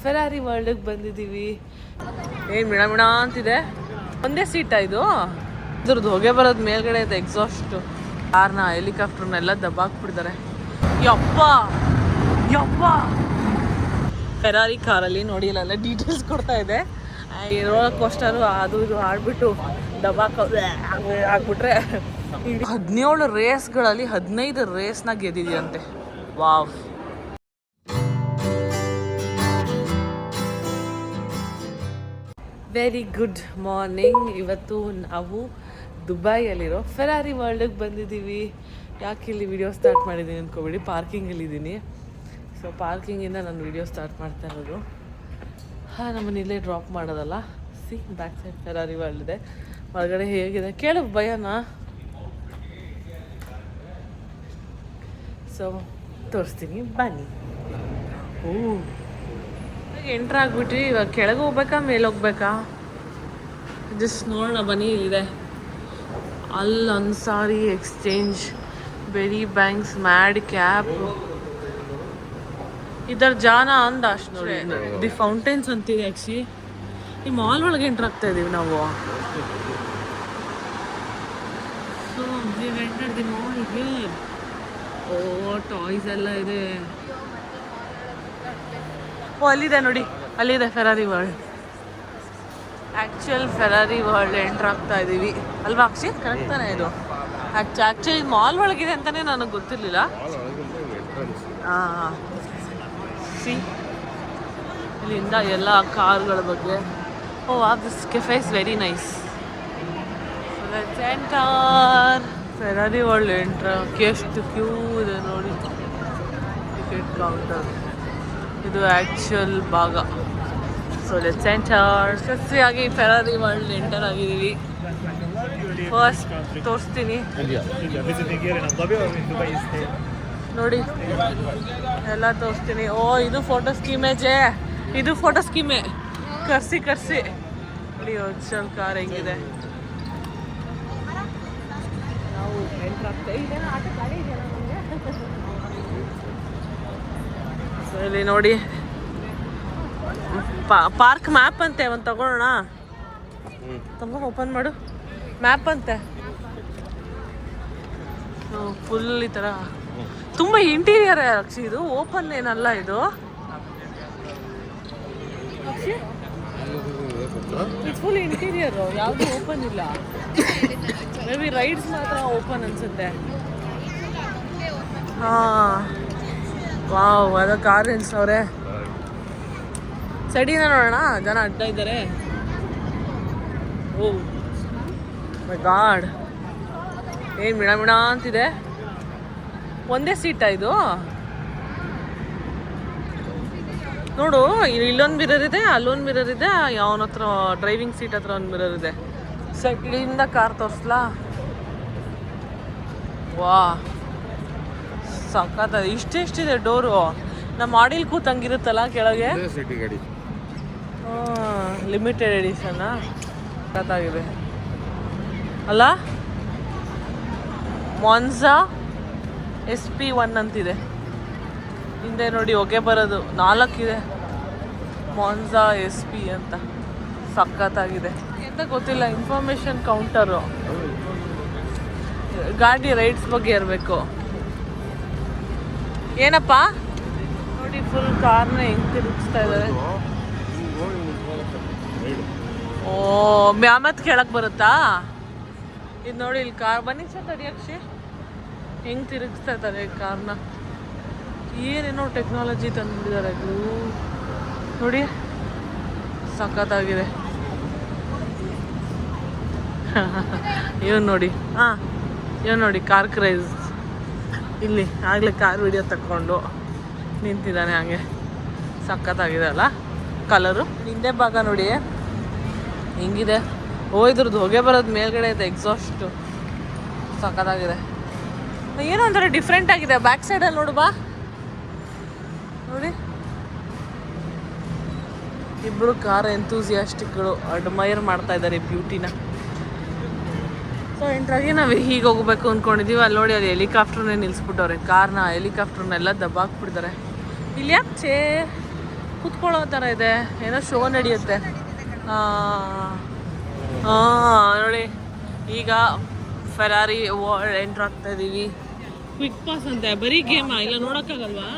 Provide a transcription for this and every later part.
Ferrari ವರ್ಲ್ಡ್ಗೆ ಬಂದಿದ್ದೀವಿ. ಏನು ಮಿಣ ಮಿಣ ಅಂತಿದೆ. ಒಂದೇ ಸೀಟಾ ಇದು? ಇದ್ರದ್ದು ಹೊಗೆ ಬರೋದು ಮೇಲ್ಗಡೆ ಇದೆ ಎಕ್ಸಾಸ್ಟು. ಕಾರ್ನ ಹೆಲಿಕಾಪ್ಟರ್ನೆಲ್ಲ ದಬ್ಬಾಕ್ಬಿಡ್ತಾರೆ. ಯಪ್ಪ ಯಪ್ಪ. ಫೆರಾರಿ ಕಾರಲ್ಲಿ ನೋಡಿ ಇಲ್ಲೆಲ್ಲ ಡೀಟೇಲ್ಸ್ ಕೊಡ್ತಾ ಇದೆ. ರೋಲರ್ ಕೋಸ್ಟರು ಅದು ಇದು ಆಡ್ಬಿಟ್ಟು ದಬ್ಬಾಕ ಆಗ್ಬಿಟ್ರೆ 17 ರೇಸ್ಗಳಲ್ಲಿ 15 ರೇಸ್ನ ಗೆದ್ದಿದೆಯಂತೆ. ವಾವ್. Very good morning. ಇವತ್ತು ನಾವು ದುಬೈಯಲ್ಲಿರೋ ಫೆರಾರಿ ವರ್ಲ್ಡ್ಗೆ ಬಂದಿದ್ದೀವಿ. ಯಾಕೆ ಇಲ್ಲಿ ವಿಡಿಯೋ ಸ್ಟಾರ್ಟ್ ಮಾಡಿದ್ದೀನಿ ಅಂದ್ಕೊಬೇಡಿ, ಪಾರ್ಕಿಂಗಲ್ಲಿದ್ದೀನಿ. ಸೊ ಪಾರ್ಕಿಂಗಿಂದ ನಾನು ವಿಡಿಯೋ ಸ್ಟಾರ್ಟ್ ಮಾಡ್ತಾ ಇರೋದು. ನಮ್ಮನ್ನ ಇಲ್ಲೇ ಡ್ರಾಪ್ ಮಾಡೋದಲ್ಲ. C back side Ferrari world ಇದೆ. ಹೊರಗಡೆ ಹೇಗಿದೆ ಕೇಳು ಭಯನಾ. ಸೊ ತೋರಿಸ್ತೀನಿ ಬನ್ನಿ. ಎಂಟ್ರ್ ಆಗ್ಬಿಟ್ರಿ. ಇವಾಗ ಕೆಳಗೆ ಹೋಗ್ಬೇಕಾ ಮೇಲೆ ಹೋಗ್ಬೇಕಾ ಜಸ್ಟ್ ನೋಡೋಣ ಬನ್ನಿ. ಇಲ್ಲಿದೆ ಅಲ್ Ansari exchange, berry banks, mad cap, ಇದರ ಜಾನ ಅಂದ ಅಷ್ಟು ನೋಡಿ. ದಿ ಫೌಂಟೇನ್ಸ್ ಅಂತಿದೆ. ಆ್ಯಕ್ಚುಲಿ ಈ ಮಾಲ್ ಒಳಗೆ ಎಂಟ್ರ್ ಆಗ್ತಾ ಇದೀವಿ ನಾವು. So the mall here. Toys ಎಲ್ಲ ಇದೆ. ಅಲ್ಲಿದೆ ನೋಡಿ, ಅಲ್ಲಿದೆ Ferrari World. Actual Ferrari World entry ಆಗ್ತಾ ಇದ್ದೀವಿ ಅಲ್ವಾ ಅಕ್ಷಿ? ಕರೆಕ್ಟ್ ತಾನೇ ಇದು? ಆ್ಯಕ್ಚುಲಿ ಮಾಲ್ ಒಳಗಿದೆ ಅಂತಲೇ ನನಗೆ ಗೊತ್ತಿರಲಿಲ್ಲ. ಹಾಂ ಸಿ ಇಲ್ಲಿಂದ ಎಲ್ಲ ಕಾರ್ಗಳ ಬಗ್ಗೆ. This cafe is very nice. Enter Ferrari World entry. ಎಷ್ಟು ಕ್ಯೂ ಇದೆ ನೋಡಿ. ಟಿಕೆಟ್ ಕೌಂಟರ್ ಇದು ಆ್ಯಕ್ಚುಯಲ್ ಭಾಗ. So let's enter. ಯಶಸ್ವಿಯಾಗಿ ಫೆರಾರಿ ವರ್ಲ್ಡ್ ಎಂಟರ್ ಆಗಿದ್ದೀವಿ. ಫಸ್ಟ್ ತೋರಿಸ್ತೀನಿ ನೋಡಿ, ಎಲ್ಲ ತೋರಿಸ್ತೀನಿ. ಇದು ಫೋಟೋ ಸ್ಕೀಮೇಜೆ. ಇದು ಫೋಟೋ ಸ್ಕೀಮೇ. ಕರ್ಸಿ ನೋಡಿ ಒರಿಜಿನಲ್ ಕಾರ್ ಹೆಂಗಿದೆ. ನಾವು ಎಂಟರ್ ಆಗ್ತಾ ಸೊ ಇಲ್ಲಿ ನೋಡಿ ಪಾರ್ಕ್ ಮ್ಯಾಪ್ ಅಂತೆ. ಒಂದು ತಗೊಳ್ಳೋಣ. ಓಪನ್ ಮಾಡು. ಮ್ಯಾಪ್ ಅಂತೆ. ಫುಲ್ ಈ ಥರ ತುಂಬ ಇಂಟೀರಿಯರ್. ಅಕ್ಷಿ ಇದು ಓಪನ್ ಏನಲ್ಲ. ಇದು ಇಟ್ಸ್ ಫುಲ್ ಇಂಟೀರಿಯರ್. ಯಾವುದು ಓಪನ್ ಇಲ್ಲ. ಮೇ ಬಿ ರೈಡ್ಸ್ ಮಾತ್ರ ಓಪನ್ ಅನ್ಸುತ್ತೆ. ಹಾಂ ವಾವ್. ಅದ ಕಾರ್ ನಿಲ್ಸವ್ರೆ. ಸೈಡಿನ ನೋಡೋಣ. ಜನ ಅಡ್ಡ ಇದ್ದಾರೆ. ಓ ಮೈ ಗಾಡ್, ಏನು ಮಿಣ ಮಿಣ ಅಂತಿದೆ. ಒಂದೇ ಸೀಟಾ ಇದು? ನೋಡು, ಇಲ್ಲೊಂದು ಮಿರರ್ ಇದೆ, ಅಲ್ಲೊಂದು ಮಿರರ್ ಇದೆ. ಯಾವನ ಹತ್ರ ಡ್ರೈವಿಂಗ್ ಸೀಟ್ ಹತ್ರ ಒಂದು ಮಿರರ್ ಇದೆ. ಸೈಡಿಂದ ಕಾರ್ ತೋರಿಸ್ಲಾ? ವಾ ಸಖತ್. ಇಷ್ಟೆಷ್ಟಿದೆ ಡೋರು. ನಮ್ಮ ಮಾಡಿಲ್ ಕೂತಂಗಿರುತ್ತಲ್ಲ ಕೆಳಗೆ. ಲಿಮಿಟೆಡ್ ಎಡಿಷನ್ ಸಖತ್ತಾಗಿದೆ ಅಲ್ಲ? ಮಾನ್ಸಾ SP1 ಅಂತಿದೆ. ಹಿಂದೆ ನೋಡಿ ಹೊಗೆ ಬರೋದು 4 ಇದೆ. ಮಾನ್ಸಾ SP ಅಂತ ಸಖತ್ತಾಗಿದೆ. ಎಂತ ಗೊತ್ತಿಲ್ಲ. Information counter. ಗಾಡಿ ರೈಡ್ಸ್ ಬಗ್ಗೆ ಇರಬೇಕು. ಏನಪ್ಪ ನೋಡಿ, ಫುಲ್ ಕಾರ್ನ ಹೆಂಗೆ ತಿರುಗಿಸ್ತಾ ಇದ್ದಾರೆ. ಮ್ಯಾಮತ್ ಕೇಳಕ್ಕೆ ಬರುತ್ತಾ ಇದು? ನೋಡಿ ಇಲ್ಲಿ ಕಾರ್. ಬನ್ನಿ ಸರ್ ತಡಿಯಕ್ಷಿ. ಹೆಂಗೆ ತಿರುಗಿಸ್ತಾ ಇದ್ದಾರೆ ಕಾರ್ನ. ಏನೇನೋ ಟೆಕ್ನಾಲಜಿ ತಂದುಬಿಟ್ಟಿದ್ದಾರೆ. ನೋಡಿ ಸಖತ್ತಾಗಿದೆ. ಇವನು ನೋಡಿ. ಇವನು ನೋಡಿ ಕಾರ್ ಕ್ರೈಸ್. ಇಲ್ಲಿ ಆಗಲೇ ಕಾರ್ ವಿಡಿಯೋ ತಕ್ಕೊಂಡು ನಿಂತಿದ್ದಾನೆ. ಹಂಗೆ ಸಖತ್ತಾಗಿದೆ ಅಲ್ಲ ಕಲರು. ಹಿಂದೆ ಭಾಗ ನೋಡಿ ಹಿಂಗಿದೆ. ಇದ್ರದ್ದು ಹೊಗೆ ಬರೋದು ಮೇಲ್ಗಡೆ ಇದೆ ಎಕ್ಸಾಸ್ಟು. ಸಖತ್ತಾಗಿದೆ. ಏನೋ ಒಂಥರ ಡಿಫ್ರೆಂಟ್ ಆಗಿದೆ. ಬ್ಯಾಕ್ ಸೈಡಲ್ಲಿ ನೋಡು ಬಾ. ನೋಡಿ ಇಬ್ಬರು ಕಾರ್ ಎಂತೂಸಿಯಾಸ್ಟಿಕ್ಗಳು ಅಡ್ಮೈರ್ ಮಾಡ್ತಾ ಇದ್ದಾರೆ ಬ್ಯೂಟಿನ. ಸೊ ಎಂಟ್ರಾಗಿ ನಾವು ಹೀಗೆ ಹೋಗ್ಬೇಕು ಅಂದ್ಕೊಂಡಿದ್ದೀವಿ. ಅಲ್ಲಿ ನೋಡಿ ಅದು ಹೆಲಿಕಾಪ್ಟರ್ನೇ ನಿಲ್ಲಿಸ್ಬಿಟ್ಟವ್ರೆ. ಕಾರ್ನ ಹೆಲಿಕಾಪ್ಟರ್ನೆಲ್ಲ ದಬ್ಬಾಕ್ಬಿಡ್ತಾರೆ. ಇಲ್ಲಿ ಯಾಕೆ ಕುತ್ಕೊಳ್ಳೋ ಥರ ಇದೆ, ಏನೋ ಶೋ ನಡೆಯುತ್ತೆ. ನೋಡಿ ಈಗ ಫೆರಾರಿ ವರ್ಲ್ಡ್ ಎಂಟ್ರ್ ಆಗ್ತಾ ಇದ್ದೀವಿ. ಕ್ವಿಕ್ ಪಾಸ್ ಅಂತೆ, ಬರೀ ಗೇಮಾ ಇಲ್ಲ ನೋಡೋಕ್ಕಾಗಲ್ವಾ?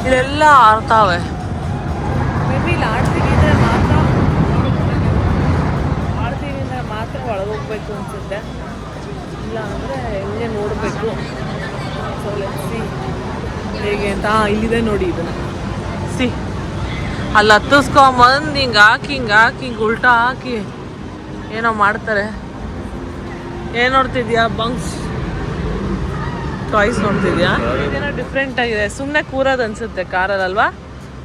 ಇಲ್ಲೆಲ್ಲ ಆಡ್ತಾವೆ. ಮೇ ಬಿ ಇಲ್ಲಿ ಆಡ್ತೀವಿ ಅಂದರೆ ಮಾತ್ರ ಒಳಗೋಗ್ಬೇಕು ಅನ್ಸುತ್ತೆ, ಇಲ್ಲ ಅಂದರೆ ಹೆಂಗೆ ನೋಡಬೇಕು. ಸೊ ಲೆಟ್ಸ್ ಹೇಗೆ ಅಂತ. ಇಲ್ಲಿದೆ ನೋಡಿ ಇದನ್ನು ಸಿ, ಅಲ್ಲಿ ಹತ್ತಿಸ್ಕೊಂಬಂದು ಹಿಂಗೆ ಉಲ್ಟಾ ಹಾಕಿ ಏನೋ ಮಾಡ್ತಾರೆ. ಏನು ನೋಡ್ತಿದ್ಯಾ? Bunks toys ನೋಡ್ತಿದ್ಯಾ? ಇದೇನೋ ಡಿಫ್ರೆಂಟ್ ಆಗಿದೆ. ಸುಮ್ಮನೆ ಕೂರೋದು ಅನ್ಸುತ್ತೆ ಕಾರಲ್ಲಲ್ವಾ,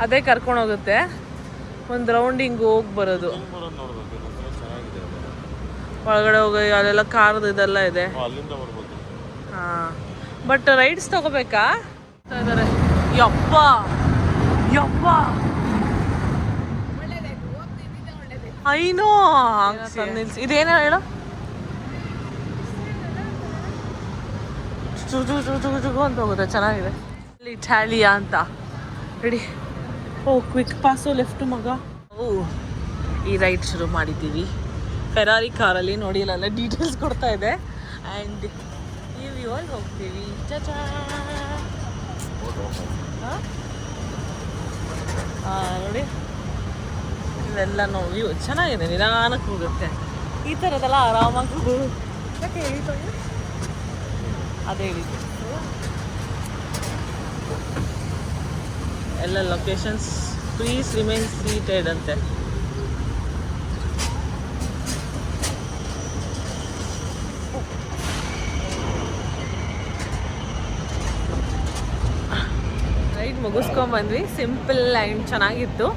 ಅದೇ ಕರ್ಕೊಂಡು ಹೋಗುತ್ತೆ. ಒಂದು ರೌಂಡಿಂಗ್ ಹೋಗಿ ಬರೋದು, ಒಳಗಡೆ ಹೋಗಿ ಅಲ್ಲೆಲ್ಲ ಕಾರ್ದು ಇದೆಲ್ಲ ಇದೆ. ಹಾಂ, ಬಟ್ ರೈಡ್ಸ್ ತಗೋಬೇಕಾ ಇದ್ದಾರೆ. ಯಪ್ಪ ಐನೋ ನಿಲ್ಸಿ. ಇದೇನೋ ಹೇಳು, ಚುಗು ಅಂತ ಹೋಗುತ್ತೆ. ಚೆನ್ನಾಗಿದೆ. ಇಲ್ಲಿ ಇಟಾಲಿಯಾ ಅಂತ ರೆಡಿ. ಓ ಕ್ವಿಕ್ ಪಾಸು ಲೆಫ್ಟ್ ಮಗ. ಓ ಈ ರೈಡ್ ಶುರು ಮಾಡಿದ್ದೀವಿ ಫೆರಾರಿ ಕಾರಲ್ಲಿ. ನೋಡಿ ಇಲ್ಲೆಲ್ಲ ಡೀಟೇಲ್ಸ್ ಕೊಡ್ತಾ ಇದೆ. ಆ್ಯಂಡ್ ಈ ವ್ಯೂ ಅಲ್ಲಿ ಹೋಗ್ತೀವಿ. ಚಚಾ ನೋಡಿ ಇವೆಲ್ಲ ನೋಡಿ ವ್ಯೂ ಚೆನ್ನಾಗಿದೆ. ನಿಧಾನಕ್ಕೆ ಹೋಗುತ್ತೆ. ಈ ಥರದ್ದೆಲ್ಲ ಆರಾಮಾಗಿ ಯಾಕೆ ಹೇಳಿತು ಅದೇ ಹೇಳಿದ್ದು. ಎಲ್ಲ ಲೊಕೇಶನ್ಸ್ ಪ್ಲೀಸ್ ರಿಮೈನ್ ಸೀಟೆಡ್ ಅಂತೆ. ರೈಡ್ ಮುಗಿಸ್ಕೊಂಬಂದ್ವಿ. ಸಿಂಪಲ್ ಆ್ಯಂಡ್ ಚೆನ್ನಾಗಿತ್ತು.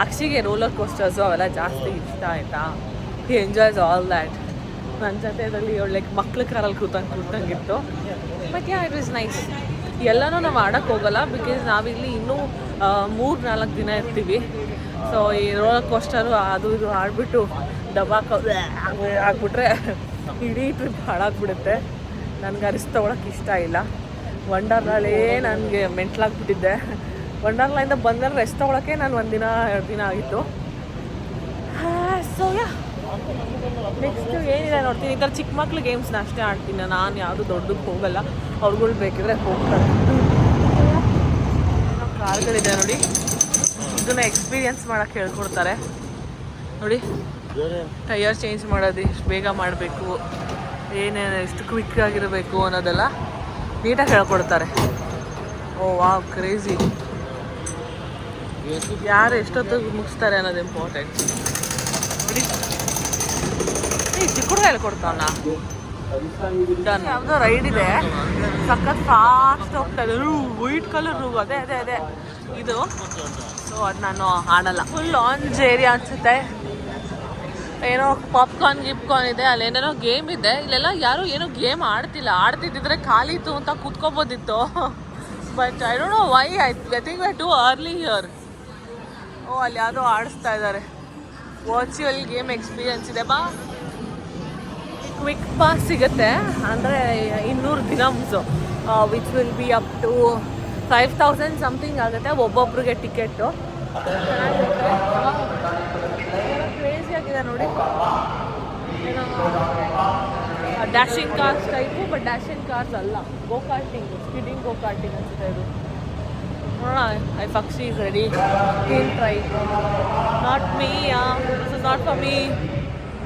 ಅಕ್ಷಿಗೆ ರೋಲರ್ ಕೋಸ್ಟರ್ಸು ಅವೆಲ್ಲ ಜಾಸ್ತಿ ಇಷ್ಟ ಆಯಿತಾ. He enjoys all that. ನನ್ನ ಜೊತೆಯಲ್ಲಿ ಒಳ್ಳೆ ಮಕ್ಳ ಕಾರಲ್ಲಿ ಕೂತಂಗಿತ್ತು. But yeah it was nice. ಎಲ್ಲನೂ ನಾವು ಆಡೋಕ್ಕೆ ಹೋಗಲ್ಲ, ಬಿಕಾಸ್ ನಾವಿಲ್ಲಿ ಇನ್ನೂ 3-4 ದಿನ ಇರ್ತೀವಿ. ಸೊ ಈ ರೋಲರ್ ಕೋಸ್ಟರು ಅದು ಇದು ಆಡಿಬಿಟ್ಟು ದಬಾಕ ಆಗ್ಬಿಟ್ರೆ ಇಡೀ ಟ್ರಿಪ್ ಹಾಳಾಗ್ಬಿಡುತ್ತೆ. ನನಗೆ ರಿಸ್ಕ್ ತೊಗೊಳಕ್ಕೆ ಇಷ್ಟ ಇಲ್ಲ. ವಂಡರ್ಲಾಲೇ ನನಗೆ ಮೆಂಟ್ಲಾಗ್ಬಿಟ್ಟಿದ್ದೆ. ವಂಡರ್ಲಾಯಿಂದ ಬಂದರೆ ರೆಸ್ಟ್ ತೊಗೊಳಕ್ಕೆ ನಾನು 1 ದಿನ 2 ದಿನ ಆಗಿತ್ತು. ಸೊ ಯಾ ನೆಕ್ಸ್ಟು ಏನಿದೆ ನೋಡ್ತೀನಿ. ಈ ಥರ ಚಿಕ್ಕ ಮಕ್ಳು ಗೇಮ್ಸ್ನ ಅಷ್ಟೇ ಆಡ್ತೀನಿ ನಾನು. ಯಾವುದು ದೊಡ್ಡದಕ್ಕೆ ಹೋಗಲ್ಲ. ಅವ್ರುಗಳು ಬೇಕಿದ್ರೆ ಹೋಗ್ತಾರೆ. ಕಾರ್ಗಳಿದೆ ನೋಡಿ, ಇದನ್ನ ಎಕ್ಸ್ಪೀರಿಯನ್ಸ್ ಮಾಡೋಕ್ಕೆ ಹೇಳ್ಕೊಡ್ತಾರೆ ನೋಡಿ. ಟೈಯರ್ ಚೇಂಜ್ ಮಾಡೋದು ಎಷ್ಟು ಬೇಗ ಮಾಡಬೇಕು, ಏನೇನು ಎಷ್ಟು ಕ್ವಿಕ್ ಆಗಿರಬೇಕು ಅನ್ನೋದೆಲ್ಲ ನೀಟಾಗಿ ಹೇಳ್ಕೊಡ್ತಾರೆ. ಓ ವಾವ್ ಕ್ರೇಜಿ. ಯಾರು ಎಷ್ಟೊತ್ತಿಗೆ ಮುಗಿಸ್ತಾರೆ ಅನ್ನೋದು ಇಂಪಾರ್ಟೆಂಟ್ ನೋಡಿ. ಚಿಕ್ಕ ಹುಡುಗ ಹೇಳ್ಕೊಡ್ತಾವಲ್ಲ. ಯಾವುದೋ ರೈಡ್ ಇದೆ, ಸಖತ್ ಫಾಸ್ಟ್ ಹೋಗ್ತಾ ಇದೆ. ವೈಟ್ ಕಲರ್ ರೂಗು, ಅದೇ ಅದೇ ಅದೇ ಇದು. ಸೊ ಅದು ನಾನು ಆಡಲ್ಲ. ಫುಲ್ ಲಾಂಜ್ ಏರಿಯಾ ಅನಿಸುತ್ತೆ. ಏನೋ ಪಾಪ್ಕಾರ್ನ್ ಗಿಪ್ಕಾರ್ನ್ ಇದೆ, ಅಲ್ಲೇನೇನೋ ಗೇಮ್ ಇದೆ. ಇಲ್ಲೆಲ್ಲ ಯಾರು ಏನೋ ಗೇಮ್ ಆಡ್ತಿಲ್ಲ. ಆಡ್ತಿದ್ದಿದ್ರೆ ಖಾಲಿತ್ತು ಅಂತ ಕೂತ್ಕೋಬೋದಿತ್ತು. But I don't know why. I think we are too early here. ಓ ಅಲ್ಲಿ ಯಾವುದೋ ಆಡಿಸ್ತಾ ಇದ್ದಾರೆ. ವರ್ಚುವಲ್ ಗೇಮ್ ಎಕ್ಸ್ಪೀರಿಯನ್ಸ್ ಇದೆ. ಬಾ ಕ್ವಿಕ್ ಪಾಸ್ ಸಿಗುತ್ತೆ ಅಂದರೆ 200 ದಿನಮ್ಸು, which will be up to 5000 something ಆಗುತ್ತೆ ಒಬ್ಬೊಬ್ರಿಗೆ ಟಿಕೆಟು. ಚೆನ್ನಾಗಿರುತ್ತೆ. ಕ್ರೇಜಿ ಆಗಿದೆ ನೋಡಿ. ಏನೋ dashing cars type, but dashing cars ಅಲ್ಲ, ಗೋ ಕಾರ್ಟಿಂಗ್, ಸ್ಕಿಡಿಂಗ್ ಗೋ ಕಾರ್ಟಿಂಗ್ ಅನಿಸುತ್ತೆ ಇದು. ನೋಡೋಣ. ಐ ಪಕ್ಷಿ is ready. Team try. Not me, this is not for me.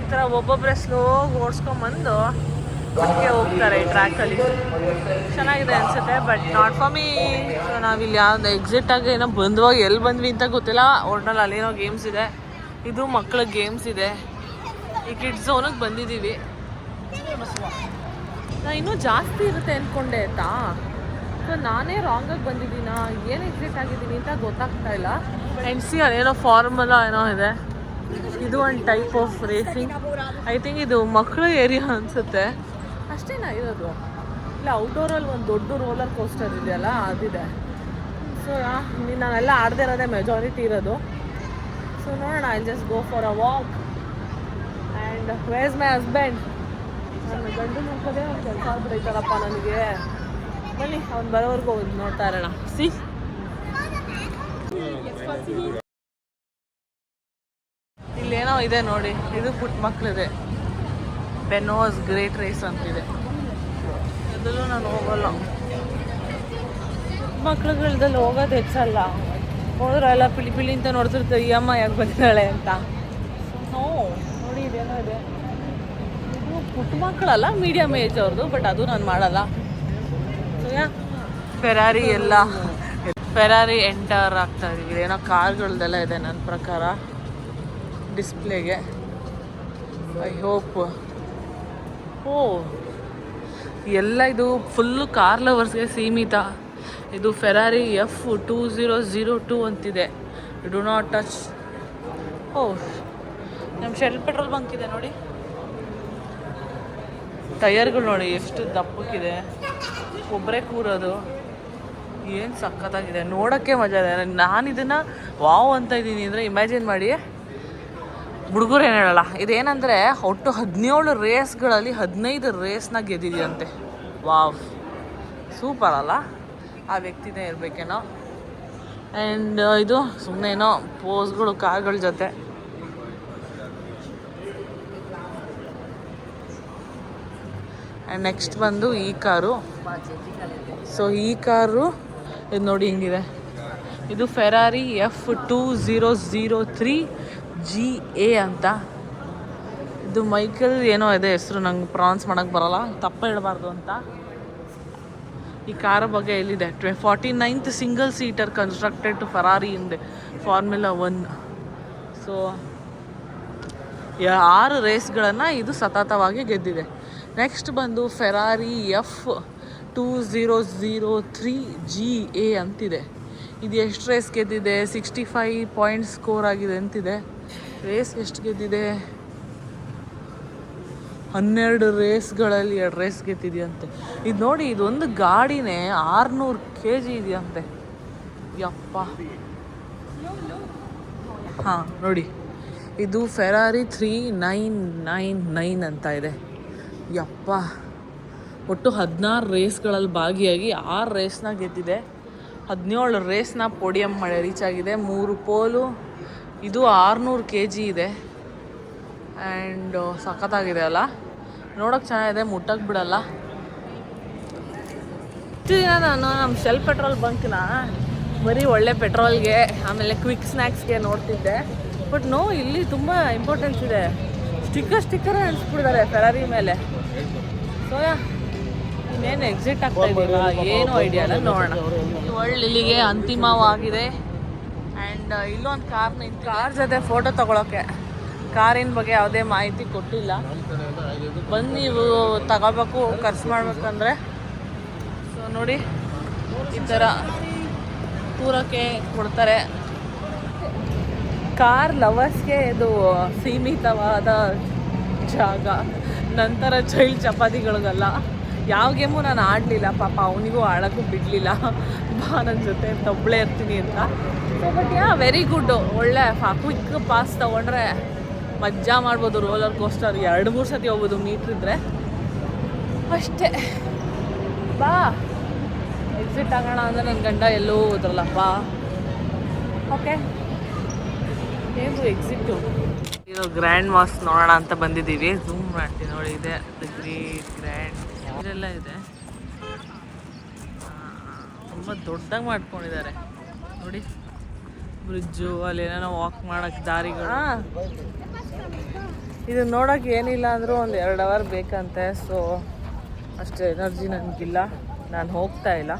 ಈ ಥರ ಒಬ್ಬೊಬ್ಬರೇ ಸ್ಲೋ ಓಡಿಸ್ಕೊಂಬಂದು ಅದಕ್ಕೆ ಹೋಗ್ತಾರೆ ಈ ಟ್ರ್ಯಾಕಲ್ಲಿ. ಚೆನ್ನಾಗಿದೆ ಅನಿಸುತ್ತೆ, but not for me. So ನಾವಿಲ್ಲಿ ಯಾವ್ದು ಎಕ್ಸಿಟಾಗಿ ಏನೋ ಬಂದ್ವಾಗ ಎಲ್ಲಿ ಬಂದ್ವಿ ಅಂತ ಗೊತ್ತಿಲ್ಲ. ಒಟ್ನಲ್ಲಿ ಅಲ್ಲೇನೋ ಗೇಮ್ಸ್ ಇದೆ. ಇದು ಮಕ್ಕಳ ಗೇಮ್ಸ್ ಇದೆ. ಈ ಕಿಡ್ಸ್ ಝೋನಿಗೆ ಬಂದಿದ್ದೀವಿ. ನಾನು ಇನ್ನೂ ಜಾಸ್ತಿ ಇರುತ್ತೆ ಅಂದ್ಕೊಂಡೆ ಆಯಿತಾ. ಸೊ ನಾನೇ ರಾಂಗಾಗಿ ಬಂದಿದ್ದೀನಾ, ಏನು ಎಕ್ಸಿಟ್ ಆಗಿದ್ದೀನಿ ಅಂತ ಗೊತ್ತಾಗ್ತಾ ಇಲ್ಲ. ಆ್ಯಂಡ್ ಸಿ ಅಲ್ಲೇನೋ ಫಾರ್ಮುಲಾ ಏನೋ ಇದೆ. ಇದು ಒಂದು type of racing. I think ಇದು ಮಕ್ಕಳ ಏರಿಯಾ ಅನಿಸುತ್ತೆ. ಅಷ್ಟೇನಾ ಇರೋದು? ಇಲ್ಲ ಔಟ್ಡೋರಲ್ಲಿ ಒಂದು ದೊಡ್ಡ ರೋಲರ್ ಕೋಸ್ಟರ್ ಇದೆಯಲ್ಲ, ಅದಿದೆ. ಸೊ ನಾನೆಲ್ಲ ಆಡದೇ ಇರೋದೇ ಮೆಜಾರಿಟಿ ಇರೋದು. ಸೊ ನೋಡೋಣ. I just go for a walk. And where is my husband? ನನ್ನ ಗಂಡು ನೋಡ್ಕೋದೇ ಒಂದು ಕೆಲಸ ಆಗ್ಬಿಡೈತಲ್ಲಪ್ಪ ನನಗೆ. ಬನ್ನಿ ಅವ್ನು ಬರೋವರೆಗೂ ನೋಡ್ತಾ ಇರೋಣ. ಸಿ ಇಲ್ಲೇನೋ ಇದೆ ನೋಡಿ, ಇದು ಪುಟ್ಟ ಮಕ್ಳಿದೆ. ಬೆನೋಸ್ ಗ್ರೇಟ್ ರೇಸ್ ಅಂತಿದೆ. ಅದರಲ್ಲೂ ನಾನು ಹೋಗಲ್ಲ, ಮಕ್ಳುಗಳ್ದಲ್ಲಿ ಹೋಗೋದು ಹೆಚ್ಚಲ್ಲ. ಹೋದ್ರೆ ಎಲ್ಲ ಪಿಳಿ ಪಿಳಿ ಅಂತ ನೋಡ್ತಿರ್ತಾರೆ, ಈ ಅಮ್ಮ ಯಾಕೆ ಬಂದಿದ್ದಾಳೆ ಅಂತ. ನೋಡಿ ಇದೇನೋ ಇದೆ, ಇದು ಪುಟ್ಟ ಮಕ್ಕಳಲ್ಲ, ಮೀಡಿಯಮ್ ಏಜ್ ಅವ್ರದ್ದು, ಬಟ್ ಅದು ನಾನು ಮಾಡಲ್ಲ. ಫೆರಾರಿ ಎಲ್ಲ ಫೆರಾರಿ ಎಂಟರ್ ಆಗ್ತಾ ಇದೀವಿ. ಏನೋ ಕಾರ್ಗಳದೆಲ್ಲ ಇದೆ ನನ್ನ ಪ್ರಕಾರ ಡಿಸ್ಪ್ಲೇಗೆ. I hope. ಓ ಎಲ್ಲ ಇದು ಫುಲ್ಲು ಕಾರ್ ಲವರ್ಸ್ಗೆ ಸೀಮಿತ. ಇದು ಫೆರಾರಿ F2002 ಅಂತಿದೆ. Do not touch. ಓ ನಮ್ಮ ಶೆಲ್ ಪೆಟ್ರೋಲ್ ಬಂಕ್ ಇದೆ ನೋಡಿ. ಟಯರ್ಗಳು ನೋಡಿ ಎಷ್ಟು ದಪ್ಪಕ್ಕಿದೆ, ಒಬ್ಬರೇ ಕೂರೋದು. ಏನು ಸಖತ್ತಾಗಿದೆ, ನೋಡೋಕ್ಕೆ ಮಜಾ ಇದೆ. ನಾನು ಇದನ್ನು ವಾವ್ ಅಂತ ಇದ್ದೀನಿ ಅಂದರೆ ಇಮ್ಯಾಜಿನ್ ಮಾಡಿ. ಹುಡುಗರು ಏನು ಹೇಳಲ್ಲ. ಇದೇನಂದರೆ ಒಟ್ಟು 17 ರೇಸ್ಗಳಲ್ಲಿ 15 ರೇಸ್ನ ಗೆದ್ದಿದೆಯಂತೆ. ವಾವ್, ಸೂಪರ್ ಅಲ್ಲ? ಆ ವ್ಯಕ್ತಿನೇ ಇರಬೇಕೇನೋ. ಆ್ಯಂಡ್ ಇದು ಸುಮ್ಮನೆ ಏನೋ ಪೋಸ್ಗಳು ಕಾರ್ಗಳ ಜೊತೆ. ಆ್ಯಂಡ್ ನೆಕ್ಸ್ಟ್ ಬಂದು ಈ ಕಾರು. ಸೊ ಈ ಕಾರು ಇದು ನೋಡಿ ಹಿಂಗಿದೆ. ಇದು ಫೆರಾರಿ F2003 GA ಅಂತ. ಇದು ಮೈಕಲ್ ಏನೋ ಇದೆ ಹೆಸರು, ನಂಗೆ ಪ್ರೊನೌನ್ಸ್ ಮಾಡೋಕ್ಕೆ ಬರೋಲ್ಲ, ತಪ್ಪ ಹೇಳಬಾರ್ದು ಅಂತ. ಈ ಕಾರ್ ಬಗ್ಗೆ ಎಲ್ಲಿದೆ? 49th single seater constructed to Ferrari in the formula 1. So 6 ರೇಸ್ಗಳನ್ನು ಇದು ಸತತವಾಗಿ ಗೆದ್ದಿದೆ. ನೆಕ್ಸ್ಟ್ ಬಂದು ಫೆರಾರಿ F2003 GA ಅಂತಿದೆ. ಇದು ಎಷ್ಟು ರೇಸ್ ಗೆದ್ದಿದೆ? 65 ಪಾಯಿಂಟ್ ಸ್ಕೋರ್ ಆಗಿದೆ ಅಂತಿದೆ. ರೇಸ್ ಎಷ್ಟು ಗೆದ್ದಿದೆ? 12 ರೇಸ್ಗಳಲ್ಲಿ 2 ರೇಸ್ ಗೆದ್ದಿದೆಯಂತೆ. ಇದು ನೋಡಿ, ಇದೊಂದು ಗಾಡಿನೇ 600 kg ಇದೆಯಂತೆ. ಯಪ್ಪ. ಹಾಂ ನೋಡಿ, ಇದು ಫೆರಾರಿ 3999 ಅಂತ ಇದೆ. ಯಪ್ಪ, ಒಟ್ಟು 16 ರೇಸ್ಗಳಲ್ಲಿ ಭಾಗಿಯಾಗಿ 6 ರೇಸ್ನ ಗೆದ್ದಿದೆ. 17 ರೇಸ್ನ ಪೋಡಿಯಂ ರೀಚ್ ಆಗಿದೆ. 3 ಪೋಲು. ಇದು 600 kg ಇದೆ. ಆ್ಯಂಡ್ ಸಖತ್ತಾಗಿದೆ ಅಲ್ಲ, ನೋಡೋಕೆ ಚೆನ್ನಾಗಿದೆ, ಮುಟ್ಟಕ್ಕೆ ಬಿಡಲ್ಲ. ಇಷ್ಟು ದಿನ ನಾನು ನಮ್ಮ ಶೆಲ್ ಪೆಟ್ರೋಲ್ ಬಂಕ್ನ ಬರೀ ಒಳ್ಳೆ ಪೆಟ್ರೋಲ್ಗೆ ಆಮೇಲೆ ಕ್ವಿಕ್ ಸ್ನ್ಯಾಕ್ಸ್ಗೆ ನೋಡ್ತಿದ್ದೆ. ಬಟ್ ನೋ, ಇಲ್ಲಿ ತುಂಬ ಇಂಪಾರ್ಟೆನ್ಸ್ ಇದೆ. ಸ್ಟಿಕ್ಕರೇ ಅನಿಸ್ಬಿಟ್ಟಿದ್ದಾರೆ ಫೆರಾರಿ ಮೇಲೆ. ಸೋಯಾ ಇನ್ನೇನು ಎಕ್ಸಿಟ್ ಆಗ್ತಾ ಇದೀವಾ ಏನೂ ಐಡಿಯಾ ಇಲ್ಲ, ನೋಡೋಣ. ಒಳ್ಳೆ ಇಲ್ಲಿಗೆ ಅಂತಿಮವಾಗಿದೆ. ಆ್ಯಂಡ್ ಇಲ್ಲೊಂದು ಕಾರ್ ಜೊತೆ ಫೋಟೋ ತೊಗೊಳಕ್ಕೆ. ಕಾರಿನ ಬಗ್ಗೆ ಯಾವುದೇ ಮಾಹಿತಿ ಕೊಟ್ಟಿಲ್ಲ. ಬಂದು ನೀವು ತಗೋಬೇಕು, ಖರ್ಚು ಮಾಡ್ಬೇಕಂದ್ರೆ. ಸೊ ನೋಡಿ, ಈ ಥರ ಪೂರಕ್ಕೆ ಕೊಡ್ತಾರೆ. ಕಾರ್ ಲವರ್ಸ್ಗೆ ಇದು ಸೀಮಿತವಾದ ಜಾಗ. ನಂತರ ಚೈಲ್ಡ್ ಚಪಾತಿಗಳಿಗಲ್ಲ. ಯಾವ ಗೇಮು ನಾನು ಆಡಲಿಲ್ಲ, ಪಾಪ ಅವನಿಗೂ ಆಡೋಕ್ಕೂ ಬಿಡಲಿಲ್ಲ. ಬಾ ನನ್ನ ಜೊತೆ ಒಬ್ಬಳೇ ಇರ್ತೀನಿ ಅಂತ. So but very good. ಒಳ್ಳೆ ಕ್ವಿಕ್ ಪಾಸ್ ತೊಗೊಂಡ್ರೆ ಮಜಾ ಮಾಡ್ಬೋದು. ರೋಲರ್ ಕೋಸ್ಟರ್ 2-3 ಸತಿ ಹೋಗ್ಬೋದು ಮೀಟ್ರ್ ಇದ್ದರೆ ಅಷ್ಟೇ. ಬಾ ಎಕ್ಸಿಟ್ ಆಗೋಣ ಅಂದರೆ ನನ್ನ ಗಂಡ ಎಲ್ಲೋ ಹೋದ್ರಲ್ಲಪ್ಪ. ಓಕೆ, ಏನು ಎಕ್ಸಿಟ್ಟು. ಇದು ಗ್ರ್ಯಾಂಡ್ ಮಾಸ್ ನೋಡೋಣ ಅಂತ ಬಂದಿದ್ದೀವಿ. ಝೂಮ್ ಮಾಡ್ತೀನಿ ನೋಡಿ, ಇದೆ ದ ಗ್ರೇಟ್ ಗ್ರ್ಯಾಂಡ್. ಇದೆಲ್ಲ ಇದೆ, ತುಂಬ ದೊಡ್ಡದಾಗಿ ಮಾಡ್ಕೊಂಡಿದ್ದಾರೆ ನೋಡಿ. ಬ್ರಿಡ್ಜು, ಅಲ್ಲಿ ಏನೇನೋ ವಾಕ್ ಮಾಡೋಕ್ಕೆ ದಾರಿಗಳು. ಇದು ನೋಡೋಕೆ ಏನಿಲ್ಲ ಅಂದರೂ ಒಂದು 2 ಅವರ್ ಬೇಕಂತೆ. ಸೊ ಅಷ್ಟು ಎನರ್ಜಿ ನನಗಿಲ್ಲ, ನಾನು ಹೋಗ್ತಾ ಇಲ್ಲ.